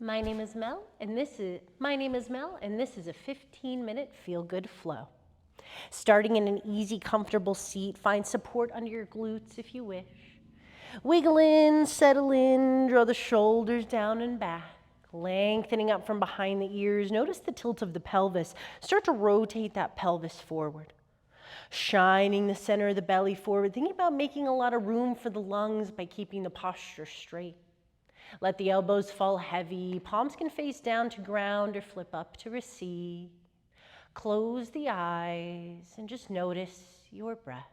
My name is Mel, and this is a 15-minute feel-good flow. Starting in an easy, comfortable seat, find support under your glutes if you wish. Wiggle in, settle in, draw the shoulders down and back, lengthening up from behind the ears. Notice the tilt of the pelvis. Start to rotate that pelvis forward. Shining the center of the belly forward, thinking about making a lot of room for the lungs by keeping the posture straight. Let the elbows fall heavy. Palms can face down to ground or flip up to receive. Close the eyes and just notice your breath.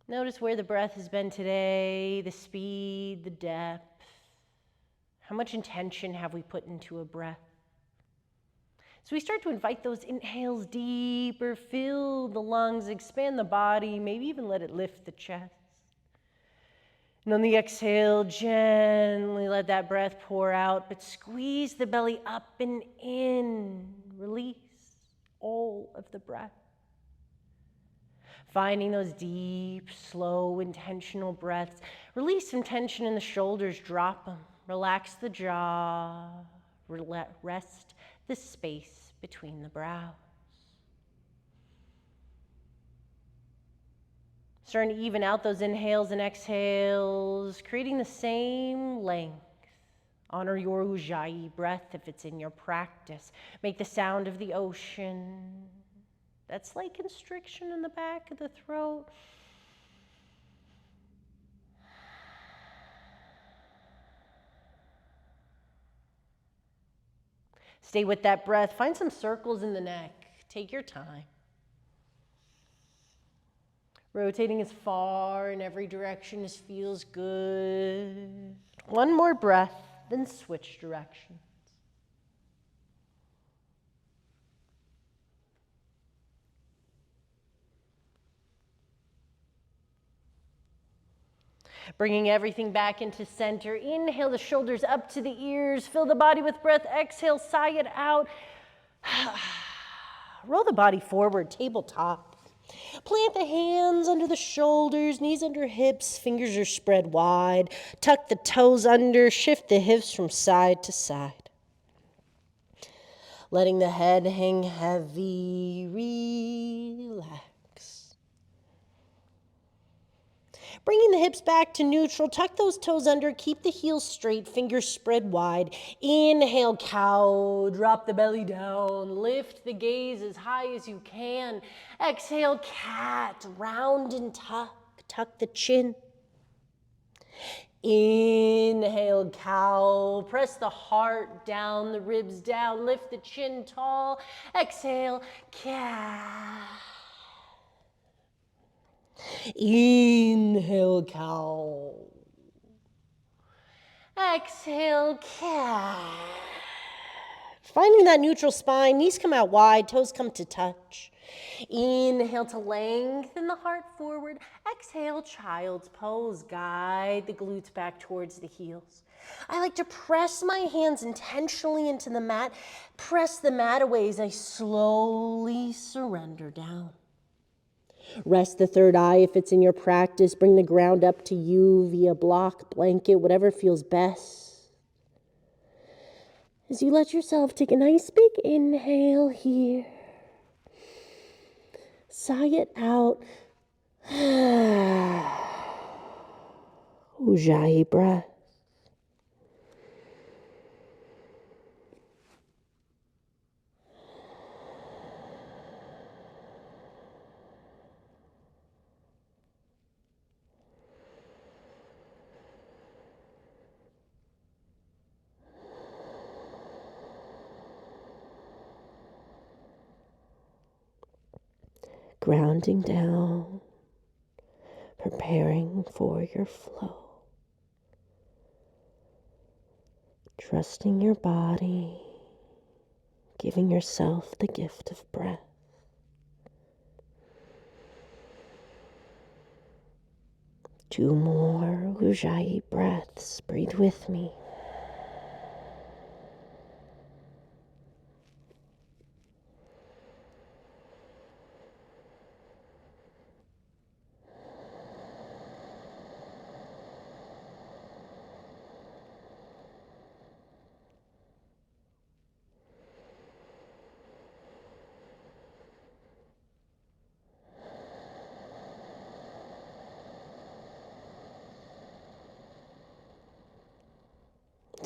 Notice where the breath has been today, the speed, the depth. How much intention have we put into a breath? So we start to invite those inhales deeper, fill the lungs, expand the body, maybe even let it lift the chest. And on the exhale, gently let that breath pour out, but squeeze the belly up and in. Release all of the breath. Finding those deep, slow, intentional breaths. Release some tension in the shoulders, drop them. Relax the jaw, rest the space between the brows. Starting to even out those inhales and exhales, creating the same length. Honor your Ujjayi breath if it's in your practice. Make the sound of the ocean. That slight constriction in the back of the throat. Stay with that breath. Find some circles in the neck. Take your time. Rotating as far in every direction as feels good. One more breath, then switch directions. Bringing everything back into center. Inhale the shoulders up to the ears. Fill the body with breath. Exhale, sigh it out. Roll the body forward, tabletop. Plant the hands under the shoulders, knees under hips, fingers are spread wide. Tuck the toes under, shift the hips from side to side. Letting the head hang heavy, relax. Bringing the hips back to neutral, tuck those toes under, keep the heels straight, fingers spread wide. Inhale, cow, drop the belly down, lift the gaze as high as you can. Exhale, cat, round and tuck the chin. Inhale, cow, press the heart down, the ribs down, lift the chin tall. Exhale, cat. Inhale, cow. Exhale, cat. Finding that neutral spine, knees come out wide, toes come to touch. Inhale to lengthen the heart forward. Exhale, child's pose. Guide the glutes back towards the heels. I like to press my hands intentionally into the mat. Press the mat away as I slowly surrender down. Rest the third eye if it's in your practice. Bring the ground up to you via block, blanket, whatever feels best. As you let yourself take a nice big inhale here. Sigh it out. Ujjayi breath. Grounding down, preparing for your flow. Trusting your body, giving yourself the gift of breath. Two more Ujjayi breaths. Breathe with me.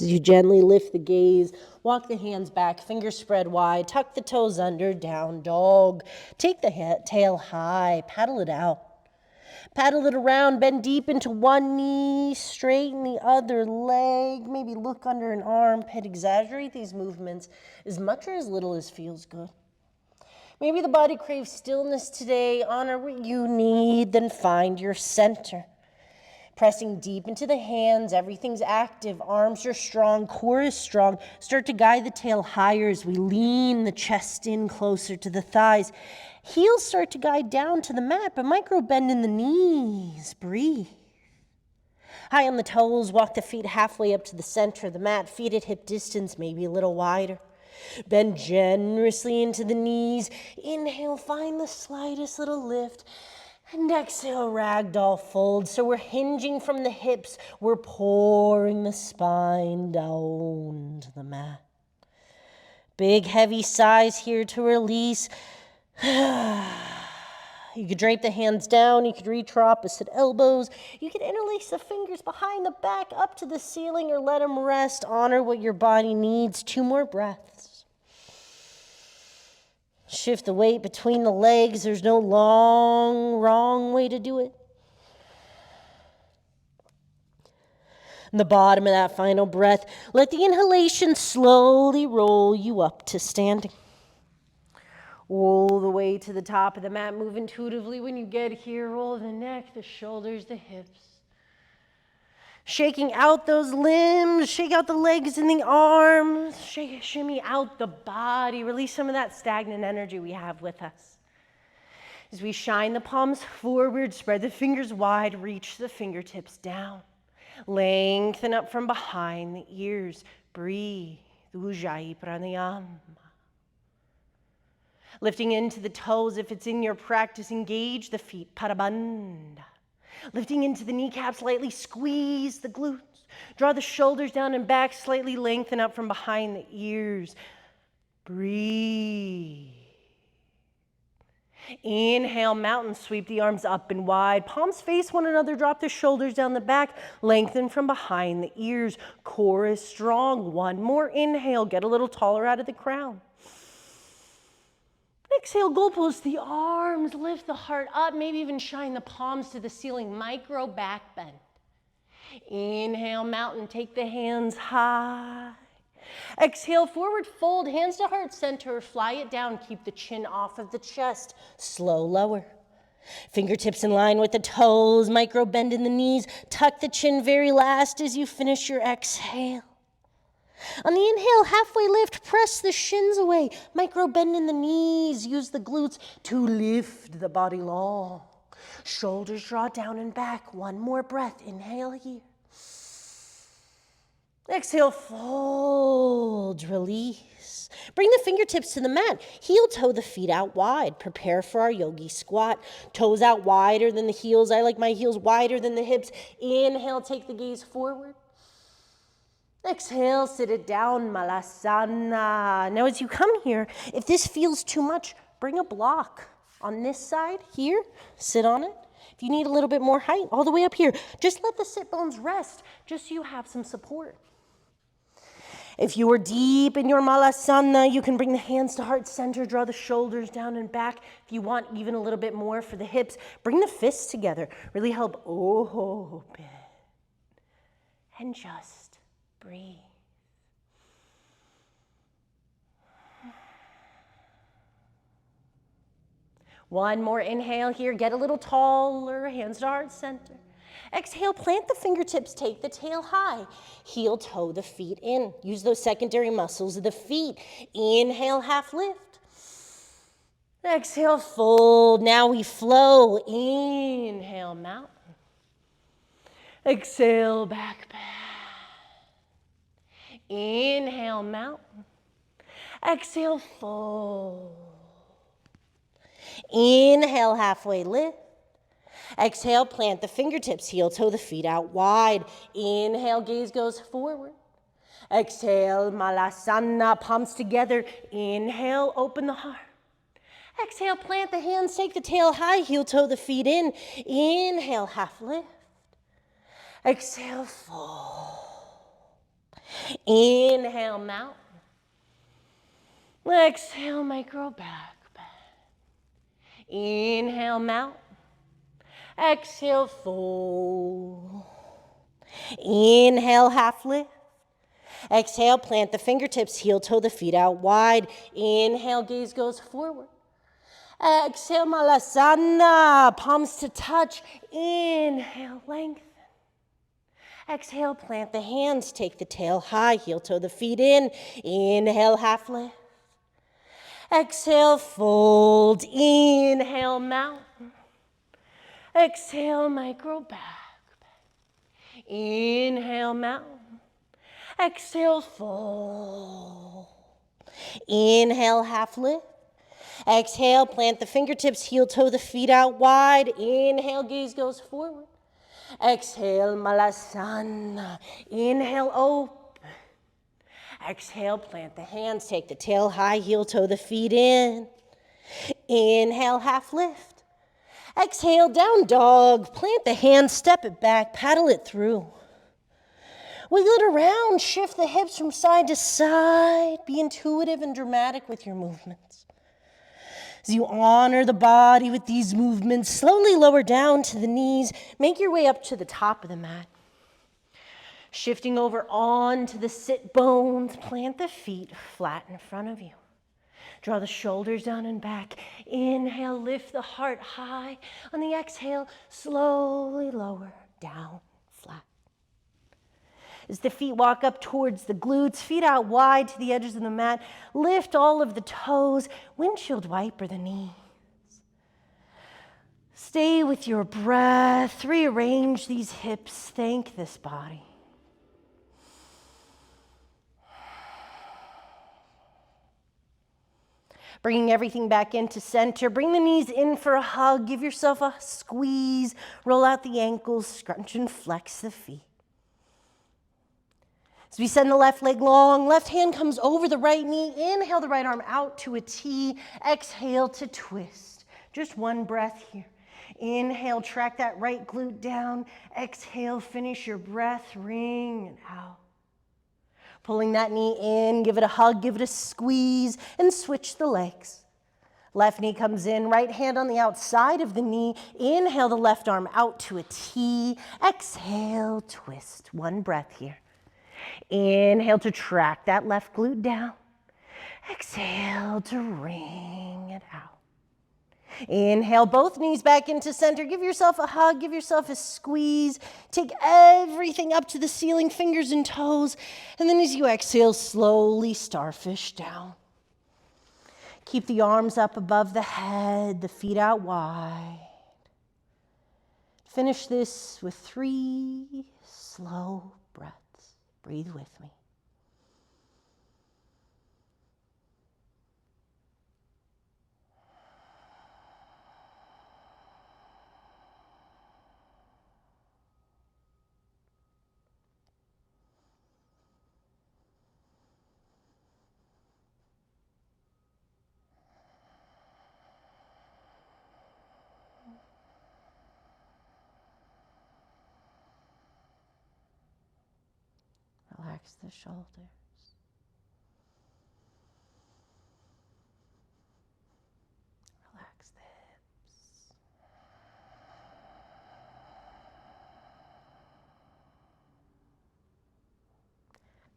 As you gently lift the gaze, walk the hands back, fingers spread wide, tuck the toes under, down dog. Take the tail high, paddle it out. Paddle it around, bend deep into one knee, straighten the other leg, maybe look under an armpit. Exaggerate these movements as much or as little as feels good. Maybe the body craves stillness today. Honor what you need, then find your center. Pressing deep into the hands, everything's active, arms are strong, core is strong. Start to guide the tail higher as we lean the chest in closer to the thighs. Heels start to guide down to the mat, but micro bend in the knees. Breathe. High on the toes, walk the feet halfway up to the center of the mat, feet at hip distance, maybe a little wider. Bend generously into the knees. Inhale, find the slightest little lift. And exhale, ragdoll fold. So we're hinging from the hips. We're pouring the spine down to the mat. Big, heavy sighs here to release. You could drape the hands down. You could reach for opposite elbows. You could interlace the fingers behind the back up to the ceiling or let them rest. Honor what your body needs. 2 more breaths. Shift the weight between the legs. There's no wrong way to do it. And the bottom of that final breath, let the inhalation slowly roll you up to standing. Roll the way to the top of the mat. Move intuitively when you get here. Roll the neck, the shoulders, the hips. Shaking out those limbs, shake out the legs and the arms, shimmy out the body, release some of that stagnant energy we have with us. As we shine the palms forward, spread the fingers wide, reach the fingertips down. Lengthen up from behind the ears. Breathe. Ujjayi pranayama. Lifting into the toes, if it's in your practice, engage the feet. Parabandha. Lifting into the kneecaps, lightly squeeze the glutes. Draw the shoulders down and back, slightly lengthen up from behind the ears. Breathe. Inhale, mountain sweep the arms up and wide. Palms face one another, drop the shoulders down the back, lengthen from behind the ears. Core is strong. 1 more inhale, get a little taller out of the crown. Exhale, goal pose the arms, lift the heart up, maybe even shine the palms to the ceiling, micro back bend. Inhale, mountain, take the hands high. Exhale, forward fold, hands to heart center, fly it down, keep the chin off of the chest, slow lower. Fingertips in line with the toes, micro bend in the knees, tuck the chin very last as you finish your exhale. On the inhale, halfway lift, press the shins away. Micro bend in the knees. Use the glutes to lift the body long. Shoulders draw down and back. 1 more breath. Inhale here. Exhale, fold, release. Bring the fingertips to the mat. Heel toe the feet out wide. Prepare for our yogi squat. Toes out wider than the heels. I like my heels wider than the hips. Inhale, take the gaze forward. Exhale, sit it down, malasana. Now as you come here, if this feels too much, bring a block on this side here, sit on it. If you need a little bit more height, all the way up here, just let the sit bones rest, just so you have some support. If you are deep in your malasana, you can bring the hands to heart center, draw the shoulders down and back. If you want even a little bit more for the hips, bring the fists together. Really help open. And just breathe. One more inhale here. Get a little taller. Hands to heart center. Exhale, plant the fingertips. Take the tail high. Heel toe the feet in. Use those secondary muscles of the feet. Inhale, half lift. Exhale, fold. Now we flow. Inhale, mountain. Exhale, back bend. Inhale, mountain. Exhale, fold. Inhale, halfway lift. Exhale, plant the fingertips, heel toe the feet out wide. Inhale, gaze goes forward. Exhale, malasana, palms together. Inhale, open the heart. Exhale, plant the hands, take the tail high, heel toe the feet in. Inhale, half lift. Exhale, fold. Inhale, mountain. Exhale, micro back bend. Inhale, mountain. Exhale, fold. Inhale, half lift. Exhale, plant the fingertips, heel toe the feet out wide. Inhale, gaze goes forward. Exhale, malasana, palms to touch. Inhale, lengthen. Exhale, plant the hands, take the tail high, heel toe the feet in. Inhale, half lift. Exhale, fold. Inhale, mountain. Exhale, micro back. Inhale, mountain. Exhale, fold. Inhale, half lift. Exhale, plant the fingertips, heel toe the feet out wide. Inhale, gaze goes forward. Exhale, malasana. Inhale, open. Exhale, plant the hands, take the tail high, heel toe the feet in. Inhale, half lift. Exhale, down dog. Plant the hands, step it back, paddle it through. Wiggle it around, shift the hips from side to side. Be intuitive and dramatic with your movements. As you honor the body with these movements, slowly lower down to the knees. Make your way up to the top of the mat. Shifting over onto the sit bones, plant the feet flat in front of you. Draw the shoulders down and back. Inhale, lift the heart high. On the exhale, slowly lower down, flat. As the feet walk up towards the glutes, feet out wide to the edges of the mat, lift all of the toes, windshield wiper the knees. Stay with your breath, rearrange these hips, thank this body. Bringing everything back into center, bring the knees in for a hug, give yourself a squeeze, roll out the ankles, scrunch and flex the feet. As we send the left leg long, left hand comes over the right knee. Inhale the right arm out to a T. Exhale to twist. Just one breath here. Inhale, track that right glute down. Exhale, finish your breath, ring it out. Pulling that knee in, give it a hug, give it a squeeze, and switch the legs. Left knee comes in, right hand on the outside of the knee. Inhale the left arm out to a T. Exhale, twist. One breath here. Inhale to track that left glute down. Exhale to wring it out. Inhale, both knees back into center. Give yourself a hug, give yourself a squeeze. Take everything up to the ceiling, fingers and toes. And then as you exhale, slowly starfish down. Keep the arms up above the head, the feet out wide. Finish this with 3 slow breaths. Breathe with me. Relax the shoulders. Relax the hips.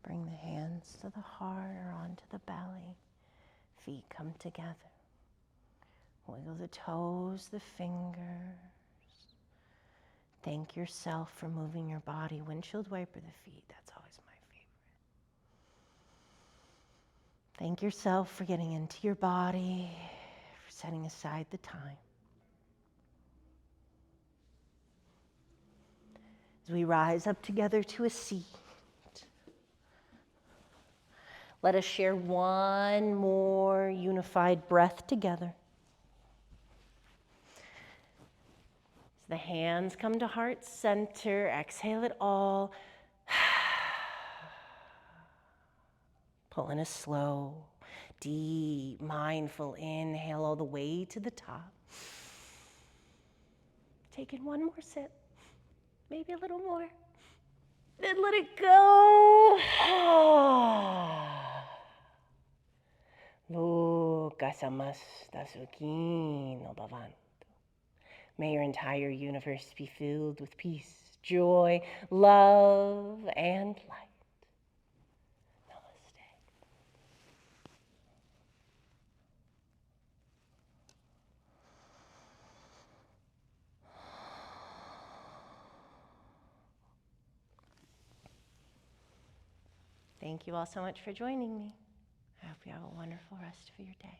Bring the hands to the heart or onto the belly. Feet come together. Wiggle the toes, the fingers. Thank yourself for moving your body. Windshield wiper the feet. That's always my favorite. Thank yourself for getting into your body, for setting aside the time. As we rise up together to a seat, let us share one more unified breath together. As the hands come to heart center, exhale it all. Pull in a slow, deep, mindful inhale all the way to the top. Take in one more sip, maybe a little more. Then let it go. May your entire universe be filled with peace, joy, love, and light. Namaste. Thank you all so much for joining me. I hope you have a wonderful rest of your day.